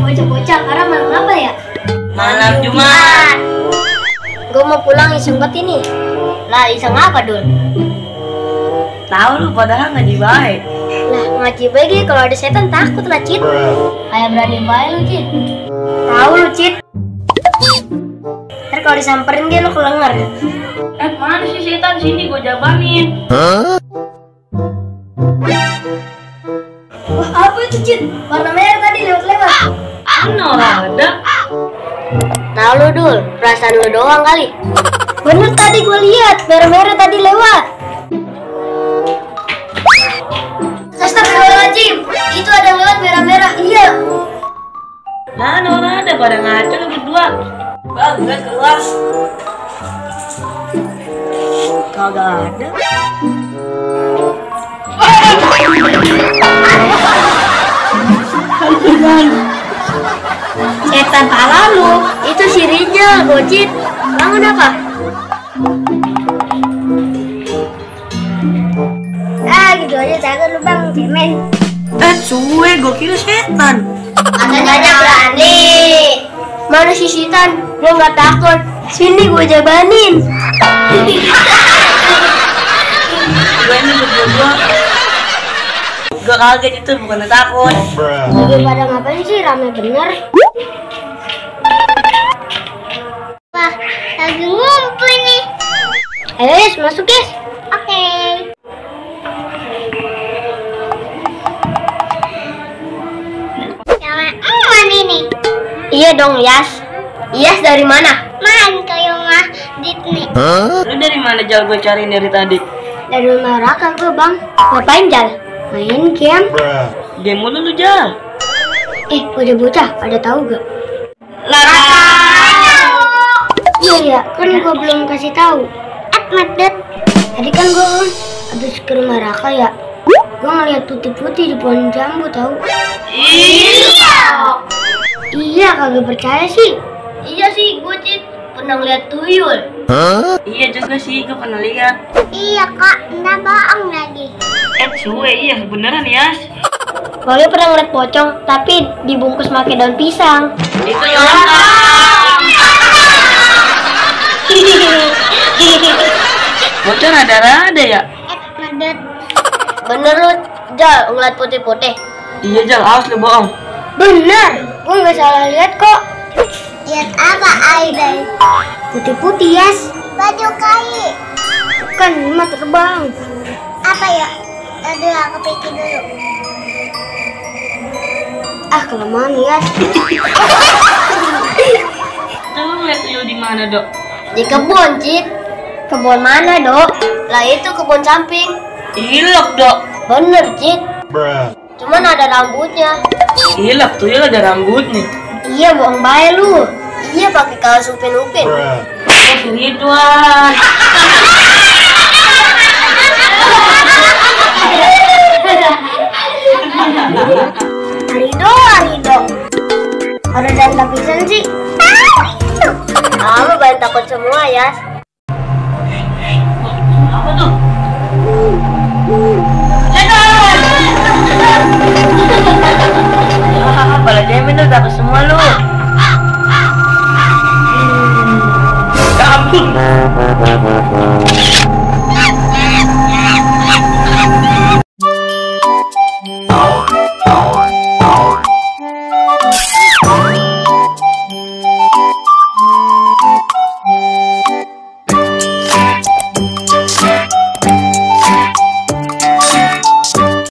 Bocah-bocah, sekarang malam apa ya? Malam Jumat. Gue mau pulang iseng banget ini. Lah iseng apa Dul? Tahu lu padahal ngaji baik. Lah ngaji baik ya, kalau ada setan takut lah Cit. Kayak berani baik lu Cit. Tahu lu Cit. Ntar kalau disamperin dia lu kelenger. Mana sih setan sini gue jabanin. Wah apa itu Cit? Warna merah tadi lewat-lewat. Mana ada? Nah lu Dul, perasaan lu doang kali. Bener tadi gue lihat merah-merah tadi lewat. Astagfirullahaladzim, itu ada yang lewat merah-merah. Iya. Mana orang ada pada ngaco lu berdua. Bang, gue keluar. Kagak ada. Setan pala lu, itu si Rijal, Gocit. Bangun apa? Gitu aja jaga lu bang, cemen. Suwe, gue kira setan. Katanya berani. Mana si setan? Gue nggak takut. Sini gue jabanin. Gue ini berdua. Gue kaget itu, bukan takut. Lagi pada ngapain sih? Rame bener. Wah, lagi ngumpul nih. Ayo Yes, masuk Yes. Oke. Sama emak ini. Iya dong Yas. Yas dari mana? Man, kayak rumah Disney. Lu dari mana Jal gue cariin dari tadi? Dari rumah Raka gue bang. Ngapain Jal? Main game. Game mulu lu Jal. Udah bocah, ada tahu gak? Lara. Iya ya, kan gue belum kasih tahu. Madet. Tadi kan gue habis ke rumah Raka ya. Gue ngeliat putih-putih di pohon jambu tahu. Iya. Iya, kagak percaya sih. Iya sih, gue pernah ngeliat tuyul. Iya juga sih, gue pernah lihat. Iya kak, nggak bohong lagi. Suwe, iya beneran Yas. Gue pernah ngeliat pocong, tapi dibungkus pakai daun pisang. Itu orang. Bocor rada-rada ya? Madet. Bener lu, Jal, ngeliat putih-putih. Iya Jal, awas lu bohong. Bener, gue nggak salah lihat kok. Lihat apa Aida? Putih-putih Yas. Baju kai. Bukan, ini mah terbang. Apa ya? Aduh, aku pikir dulu. Kelamaan Yas. Lu ngeliat tuyul di mana Dok? Di kebun Cit. Kebun mana Dok? Lah itu kebun samping. Ilok Dok. Bener Cit. Cuman ada rambutnya. Ilok, tuyul ada rambutnya. Iya, bohong bae lu. Iya, pakai kaos upin-upin. Ridwan.